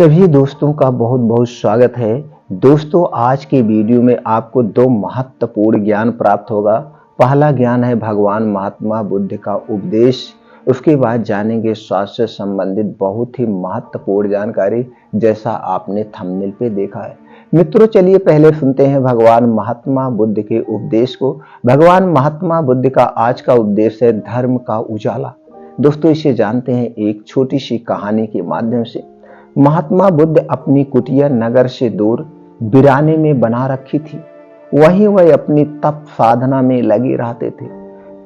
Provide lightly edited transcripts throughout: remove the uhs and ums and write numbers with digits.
सभी दोस्तों का बहुत बहुत स्वागत है। दोस्तों, आज के वीडियो में आपको दो महत्वपूर्ण ज्ञान प्राप्त होगा। पहला ज्ञान है भगवान महात्मा बुद्ध का उपदेश। उसके बाद जानेंगे स्वास्थ्य से संबंधित बहुत ही महत्वपूर्ण जानकारी, जैसा आपने थंबनेल पे देखा है। मित्रों, चलिए पहले सुनते हैं भगवान महात्मा बुद्ध के उपदेश को। भगवान महात्मा बुद्ध का आज का उपदेश है धर्म का उजाला। दोस्तों, इसे जानते हैं एक छोटी सी कहानी के माध्यम से। महात्मा बुद्ध अपनी कुटिया नगर से दूर वीराने में बना रखी थी। वहीं वह अपनी तप साधना में लगे रहते थे।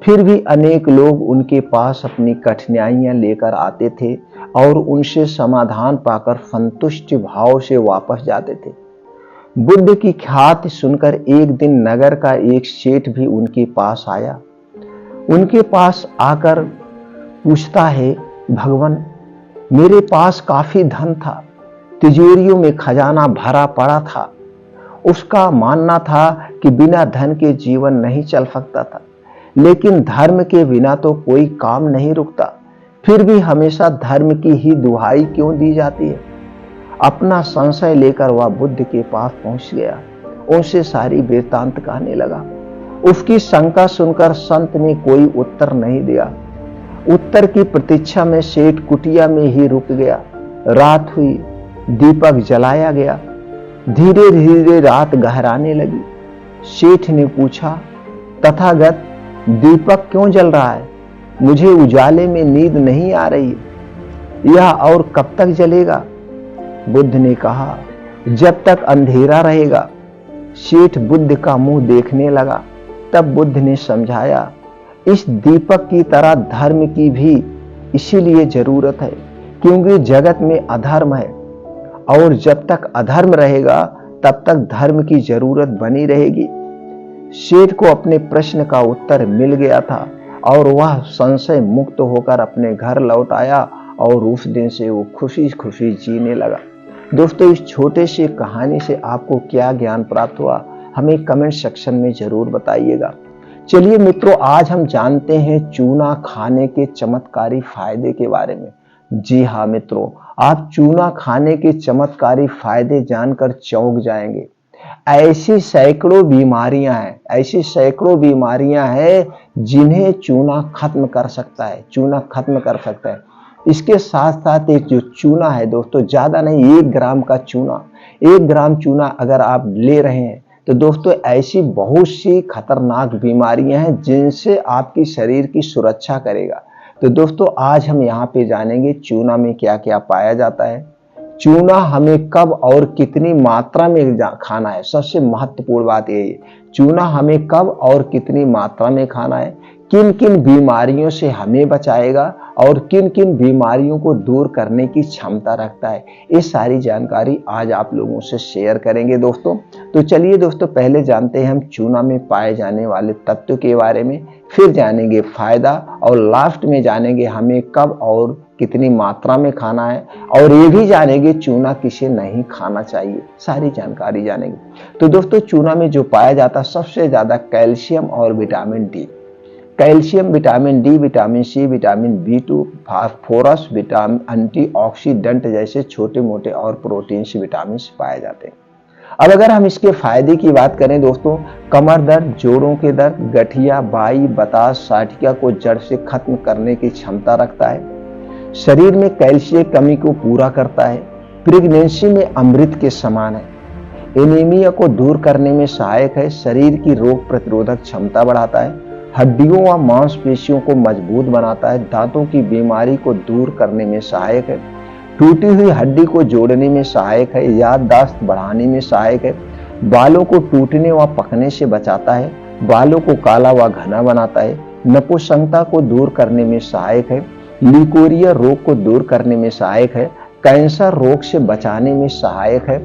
फिर भी अनेक लोग उनके पास अपनी कठिनाइयां लेकर आते थे और उनसे समाधान पाकर संतुष्ट भाव से वापस जाते थे। बुद्ध की ख्याति सुनकर एक दिन नगर का एक सेठ भी उनके पास आया। उनके पास आकर पूछता है, भगवान, मेरे पास काफी धन था, तिजोरियों में खजाना भरा पड़ा था। उसका मानना था कि बिना धन के जीवन नहीं चल सकता था, लेकिन धर्म के बिना तो कोई काम नहीं रुकता। फिर भी हमेशा धर्म की ही दुहाई क्यों दी जाती है? अपना संशय लेकर वह बुद्ध के पास पहुंच गया। उनसे सारी वृत्तांत कहने लगा। उसकी शंका सुनकर संत ने कोई उत्तर नहीं दिया। उत्तर की प्रतीक्षा में सेठ कुटिया में ही रुक गया। रात हुई, दीपक जलाया गया। धीरे धीरे रात गहराने लगी। सेठ ने पूछा, तथागत, दीपक क्यों जल रहा है? मुझे उजाले में नींद नहीं आ रही है। यह और कब तक जलेगा? बुद्ध ने कहा, जब तक अंधेरा रहेगा। सेठ बुद्ध का मुंह देखने लगा। तब बुद्ध ने समझाया, इस दीपक की तरह धर्म की भी इसीलिए जरूरत है क्योंकि जगत में अधर्म है, और जब तक अधर्म रहेगा तब तक धर्म की जरूरत बनी रहेगी। सेठ को अपने प्रश्न का उत्तर मिल गया था और वह संशय मुक्त होकर अपने घर लौट आया और उस दिन से वो खुशी खुशी जीने लगा। दोस्तों, इस छोटे से कहानी से आपको क्या ज्ञान प्राप्त हुआ, हमें कमेंट सेक्शन में जरूर बताइएगा। चलिए मित्रों, आज हम जानते हैं चूना खाने के चमत्कारी फायदे के बारे में। जी हाँ मित्रों, आप चूना खाने के चमत्कारी फायदे जानकर चौंक जाएंगे। ऐसी सैकड़ों बीमारियां हैं जिन्हें चूना खत्म कर सकता है। इसके साथ साथ एक जो चूना है दोस्तों, ज्यादा नहीं, 1 ग्राम चूना अगर आप ले रहे हैं तो दोस्तों ऐसी बहुत सी खतरनाक बीमारियां हैं जिनसे आपकी शरीर की सुरक्षा करेगा। तो दोस्तों, आज हम यहाँ पे जानेंगे चूना में क्या क्या पाया जाता है, चूना हमें कब और कितनी मात्रा में खाना है। सबसे महत्वपूर्ण बात यही है, चूना हमें कब और कितनी मात्रा में खाना है, किन किन बीमारियों से हमें बचाएगा और किन किन बीमारियों को दूर करने की क्षमता रखता है। ये सारी जानकारी आज आप लोगों से शेयर करेंगे दोस्तों। तो चलिए दोस्तों, पहले जानते हैं हम चूना में पाए जाने वाले तत्व के बारे में, फिर जानेंगे फायदा और लास्ट में जानेंगे हमें कब और कितनी मात्रा में खाना है, और ये भी जानेंगे चूना किसे नहीं खाना चाहिए। सारी जानकारी जानेंगे। तो दोस्तों, चूना में जो पाया जाता है सबसे ज्यादा कैल्शियम और vitamin D. Calcium, vitamin D, vitamin C, vitamin B2, phosphorus, vitamin, antioxidant जैसे छोटे मोटे और प्रोटीन से विटामिन पाए जाते हैं। अब अगर हम इसके फायदे की बात करें दोस्तों, कमर दर्द, जोड़ों के दर्द, गठिया, बाई, बतास, साठिया को जड़ से खत्म करने की क्षमता रखता है। शरीर में कैल्शियम कमी को पूरा करता है। प्रेगनेंसी में अमृत के समान है। एनीमिया को दूर करने में सहायक है। शरीर की रोग प्रतिरोधक क्षमता बढ़ाता है। हड्डियों व मांसपेशियों को मजबूत बनाता है। दांतों की बीमारी को दूर करने में सहायक है। टूटी हुई हड्डी को जोड़ने में सहायक है। याददाश्त बढ़ाने में सहायक है। बालों को टूटने व पकने से बचाता है। बालों को काला व घना बनाता है। नपुंसकता को दूर करने में सहायक है। लिकोरिया रोग को दूर करने में सहायक है। कैंसर रोग से बचाने में सहायक है।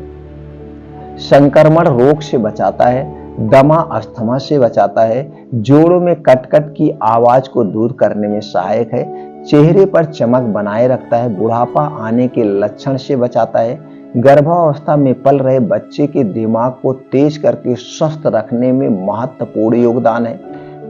संक्रमण रोग से बचाता है। दमा, अस्थमा से बचाता है। जोड़ों में कटकट की आवाज को दूर करने में सहायक है। चेहरे पर चमक बनाए रखता है। बुढ़ापा आने के लक्षण से बचाता है। गर्भावस्था में पल रहे बच्चे के दिमाग को तेज करके स्वस्थ रखने में महत्वपूर्ण योगदान है।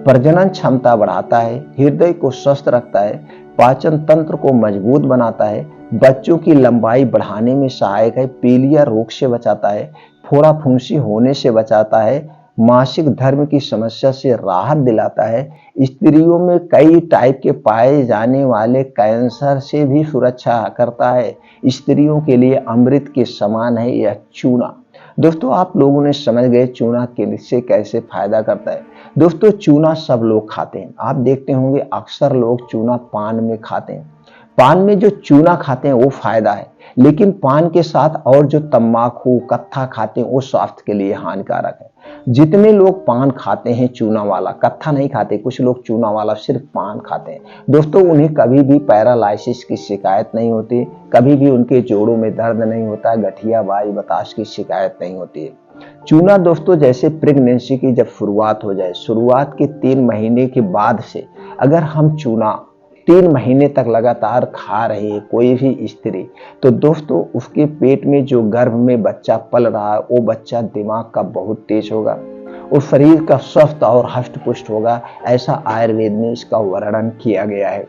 प्रजनन क्षमता बढ़ाता है। हृदय को स्वस्थ रखता है। पाचन तंत्र को मजबूत बनाता है। बच्चों की लंबाई बढ़ाने में सहायक है, पीलिया रोग से बचाता है, फोड़ा फुंसी होने से बचाता है, मासिक धर्म की समस्या से राहत दिलाता है, स्त्रियों में कई टाइप के पाए जाने वाले कैंसर से भी सुरक्षा करता है। स्त्रियों के लिए अमृत के समान है यह चूना। दोस्तों आप लोगों ने समझ गए चूना किससे कैसे फायदा करता है। दोस्तों चूना सब लोग खाते हैं, आप देखते होंगे अक्सर लोग चूना पान में खाते हैं। पान में जो चूना खाते हैं वो फायदा है, लेकिन पान के साथ और जो तंबाकू कत्था खाते हैं वो स्वास्थ्य के लिए हानिकारक है। जितने लोग पान खाते हैं चूना वाला, कत्था नहीं खाते, कुछ लोग चूना वाला सिर्फ पान खाते हैं, दोस्तों उन्हें कभी भी पैरालाइसिस की शिकायत नहीं होती, कभी भी उनके जोड़ों में दर्द नहीं होता, गठिया बाई बताश की शिकायत नहीं होती है। चूना दोस्तों जैसे प्रेगनेंसी की जब शुरुआत हो जाए, शुरुआत के 3 महीने के बाद से अगर हम चूना 3 महीने तक लगातार खा रहे हैं कोई भी स्त्री, तो दोस्तों उसके पेट में जो गर्भ में बच्चा पल रहा है वो बच्चा दिमाग का बहुत तेज होगा, उस शरीर का स्वस्थ और हष्ट पुष्ट होगा। ऐसा आयुर्वेद में इसका वर्णन किया गया है।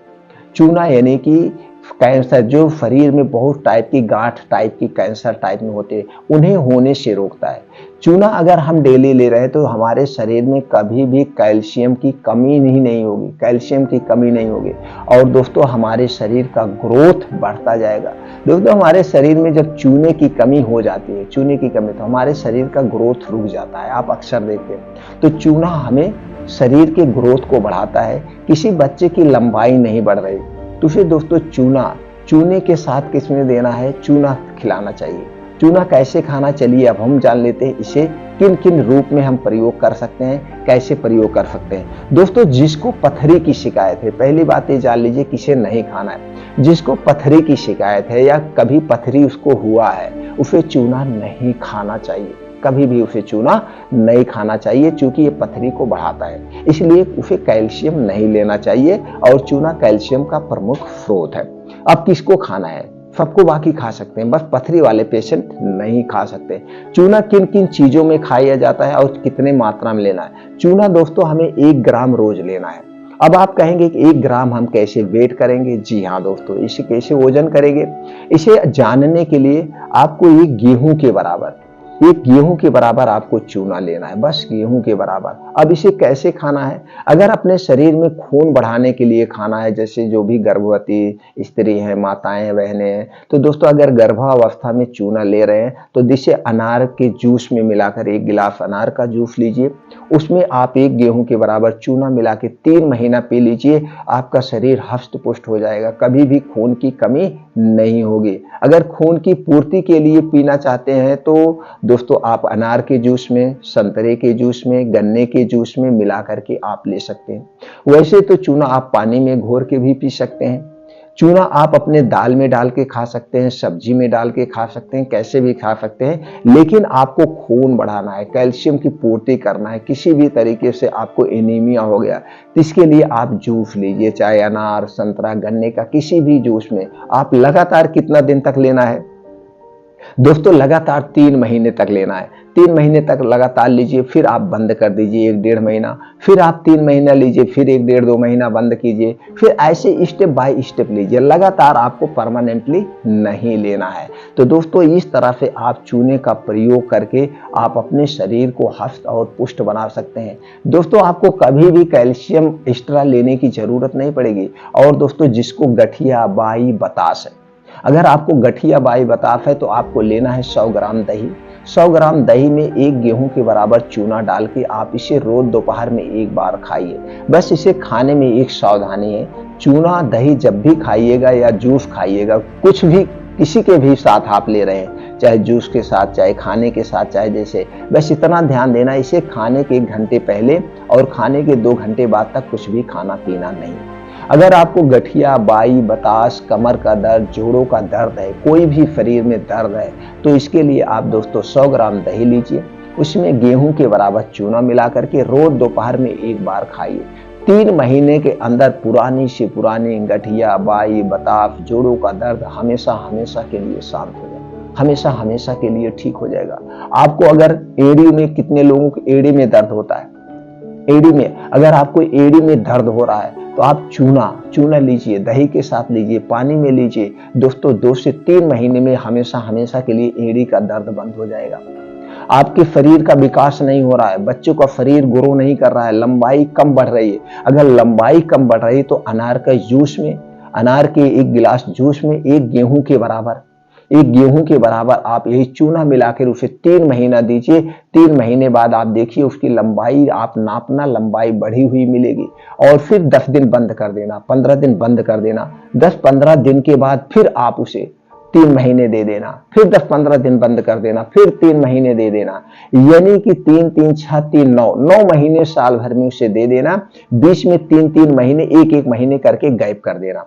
चूना यानी कि कैंसर जो शरीर में बहुत टाइप की गांठ टाइप की कैंसर टाइप में होते हैं उन्हें होने से रोकता है। चूना अगर हम डेली ले रहे हैं तो हमारे शरीर में कभी भी कैल्शियम की कमी ही नहीं होगी, कैल्शियम की कमी नहीं होगी, और दोस्तों हमारे शरीर का ग्रोथ बढ़ता जाएगा। दोस्तों हमारे शरीर में जब चूने की कमी हो जाती है, चूने की कमी, तो हमारे शरीर का ग्रोथ रुक जाता है, आप अक्सर देखते हैं। तो चूना हमें शरीर के ग्रोथ को बढ़ाता है। किसी बच्चे की लंबाई नहीं बढ़ रही तो फिर दोस्तों चूने के साथ किसमें देना है, चूना खिलाना चाहिए। चूना कैसे खाना, चलिए अब हम जान लेते हैं इसे किन किन रूप में हम प्रयोग कर सकते हैं, कैसे प्रयोग कर सकते हैं। दोस्तों जिसको पथरी की शिकायत है, पहली बात ये जान लीजिए किसे नहीं खाना है। जिसको पथरी की शिकायत है या कभी पथरी उसको हुआ है उसे चूना नहीं खाना चाहिए, कभी भी उसे चूना नहीं खाना चाहिए, क्योंकि ये पथरी को बढ़ाता है, इसलिए उसे कैल्शियम नहीं लेना चाहिए, और चूना कैल्शियम का प्रमुख स्रोत है। अब किसको खाना है, सबको बाकी खा सकते हैं, बस पथरी वाले पेशेंट नहीं खा सकते। चूना किन किन चीजों में खाया जाता है और कितने मात्रा में लेना है। चूना दोस्तों हमें 1 ग्राम रोज लेना है। अब आप कहेंगे कि 1 ग्राम हम कैसे वेट करेंगे, जी हाँ दोस्तों, इसे कैसे वजन करेंगे, इसे जानने के लिए आपको एक गेहूं के बराबर आपको चूना लेना है, बस गेहूं के बराबर। अब इसे कैसे खाना है, अगर अपने शरीर में खून बढ़ाने के लिए खाना है, जैसे जो भी गर्भवती स्त्री हैं, माताएं हैं, बहनें हैं, तो दोस्तों अगर गर्भावस्था में चूना ले रहे हैं तो जिसे अनार के जूस में मिलाकर 1 गिलास अनार का जूस लीजिए, उसमें आप 1 गेहूं के बराबर चूना मिला के 3 महीना पी लीजिए, आपका शरीर हष्ट पुष्ट हो जाएगा, कभी भी खून की कमी नहीं होगी। अगर खून की पूर्ति के लिए पीना चाहते हैं तो दोस्तों आप अनार के जूस में, संतरे के जूस में, गन्ने के जूस में मिला करके आप ले सकते हैं। वैसे तो चूना आप पानी में घोर के भी पी सकते हैं, चूना आप अपने दाल में डाल के खा सकते हैं, सब्जी में डाल के खा सकते हैं, कैसे भी खा सकते हैं, लेकिन आपको खून बढ़ाना है, कैल्शियम की पूर्ति करना है, किसी भी तरीके से आपको एनीमिया हो गया तो इसके लिए आप जूस लीजिए, चाहे अनार, संतरा, गन्ने का किसी भी जूस में। आप लगातार कितना दिन तक लेना है दोस्तों, लगातार 3 महीने तक लेना है। 3 महीने तक लगातार लीजिए, फिर आप बंद कर दीजिए 1-1.5 महीना, फिर आप 3 महीना लीजिए, फिर 1-1.5-2 महीना बंद कीजिए, फिर ऐसे स्टेप बाय स्टेप लीजिए, लगातार आपको परमानेंटली नहीं लेना है। तो दोस्तों इस तरह से आप चूने का प्रयोग करके आप अपने शरीर को हष्ट और पुष्ट बना सकते हैं। दोस्तों आपको कभी भी कैल्शियम एक्स्ट्रा लेने की जरूरत नहीं पड़ेगी। और दोस्तों जिसको गठिया बाई बताश है, अगर आपको गठिया बाई बताश है तो आपको लेना है 100 ग्राम दही। 100 ग्राम दही में 1 गेहूं के बराबर चूना डाल के आप इसे रोज दोपहर में 1 बार खाइए। बस इसे खाने में एक सावधानी है, चूना दही जब भी खाइएगा या जूस खाइएगा, कुछ भी किसी के भी साथ आप ले रहे हैं, चाहे जूस के साथ, चाहे खाने के साथ, चाहे जैसे, बस इतना ध्यान देना इसे खाने के 1 घंटे पहले और खाने के 2 घंटे बाद तक कुछ भी खाना पीना नहीं। अगर आपको गठिया बाई बताश, कमर का दर्द, जोड़ों का दर्द है, कोई भी शरीर में दर्द है, तो इसके लिए आप दोस्तों 100 ग्राम दही लीजिए, उसमें गेहूं के बराबर चूना मिला करके रोज दोपहर में 1 बार खाइए। 3 महीने के अंदर पुरानी से पुरानी गठिया बाई बताश, जोड़ों का दर्द हमेशा हमेशा के लिए शांत हो जाएगा, हमेशा हमेशा के लिए ठीक हो जाएगा। आपको अगर एड़ी में, कितने लोगों को एड़ी में दर्द होता है, एड़ी में अगर आपको एड़ी में दर्द हो रहा है तो तो आप चूना लीजिए, दही के साथ लीजिए, पानी में लीजिए दोस्तों। 2 से 3 महीने में हमेशा के लिए एड़ी का दर्द बंद हो जाएगा। आपके शरीर का विकास नहीं हो रहा है, बच्चों का शरीर ग्रो नहीं कर रहा है, लंबाई कम बढ़ रही है। अगर लंबाई कम बढ़ रही है तो अनार के 1 गिलास जूस में एक गेहूं के बराबर आप यही चूना मिलाकर उसे 3 महीना दीजिए। 3 महीने बाद आप देखिए उसकी लंबाई आप नापना, लंबाई बढ़ी हुई मिलेगी। और फिर 10 दिन बंद कर देना, 15 दिन बंद कर देना। 10-15 दिन के बाद फिर आप उसे 3 महीने दे देना, फिर 10-15 दिन बंद कर देना, फिर 3 महीने दे देना। यानी कि 3-3, 6-3, 9 महीने साल भर में उसे दे देना। बीच में 3-3 महीने, 1-1 महीने करके गैप कर देना।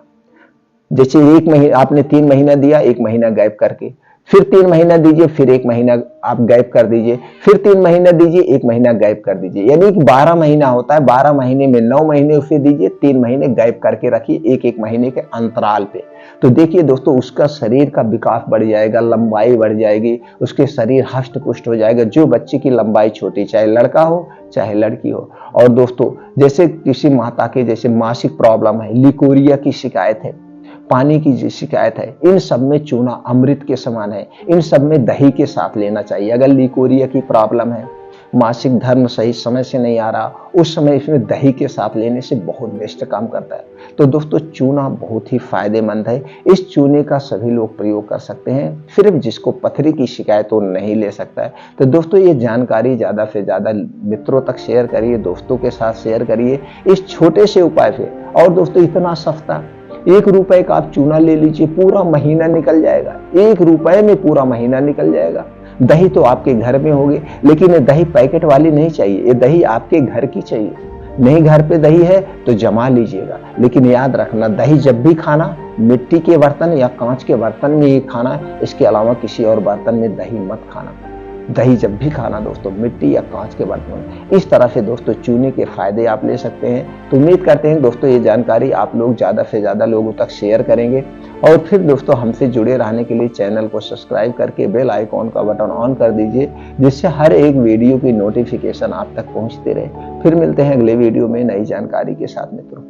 जैसे 1 महीने आपने 3 महीना दिया, 1 महीना गैप करके, फिर 3 महीना दीजिए, फिर 1 महीना आप गैप कर दीजिए, फिर 3 महीना दीजिए, 1 महीना गैप कर दीजिए। यानी कि 12 महीना होता है। 12 महीने में 9 महीने उसे दीजिए, 3 महीने गैप करके रखिए, 1-1 महीने के अंतराल पे। तो देखिए दोस्तों, उसका शरीर का विकास बढ़ जाएगा, लंबाई बढ़ जाएगी, उसके शरीर हष्ट पुष्ट हो जाएगा। जो बच्चे की लंबाई छोटी, चाहे लड़का हो चाहे लड़की हो। और दोस्तों, जैसे किसी माता के जैसे मासिक प्रॉब्लम है, लिकोरिया की शिकायत है, पानी की शिकायत है, इन सब में चूना अमृत के समान है। इन सब में दही के साथ लेना चाहिए। अगर लिकोरिया की प्रॉब्लम है, मासिक धर्म सही समय से नहीं आ रहा, उस समय इसमें दही के साथ लेने से बहुत बेस्ट काम करता है। तो दोस्तों, चूना बहुत ही फायदेमंद है। इस चूने का सभी लोग प्रयोग कर सकते हैं, सिर्फ जिसको पथरी की शिकायत हो नहीं ले सकता है। तो दोस्तों, ये जानकारी ज्यादा से ज्यादा मित्रों तक शेयर करिए, दोस्तों के साथ शेयर करिए इस छोटे से उपाय से। और दोस्तों, इतना सस्ता, 1 रुपए का आप चूना ले लीजिए, पूरा महीना निकल जाएगा। 1 रुपए में पूरा महीना निकल जाएगा। दही तो आपके घर में होगी, लेकिन ये दही पैकेट वाली नहीं चाहिए, ये दही आपके घर की चाहिए। नहीं घर पे दही है तो जमा लीजिएगा, लेकिन याद रखना, दही जब भी खाना मिट्टी के बर्तन या कांच के बर्तन में ही खाना, इसके अलावा किसी और बर्तन में दही मत खाना। दही जब भी खाना दोस्तों, मिट्टी या कांच के बर्तन में। इस तरह से दोस्तों चूने के फायदे आप ले सकते हैं। तो उम्मीद करते हैं दोस्तों, ये जानकारी आप लोग ज्यादा से ज्यादा लोगों तक शेयर करेंगे। और फिर दोस्तों, हमसे जुड़े रहने के लिए चैनल को सब्सक्राइब करके बेल आइकॉन का बटन ऑन कर दीजिए, जिससे हर एक वीडियो की नोटिफिकेशन आप तक पहुंचते रहे। फिर मिलते हैं अगले वीडियो में नई जानकारी के साथ मित्रों।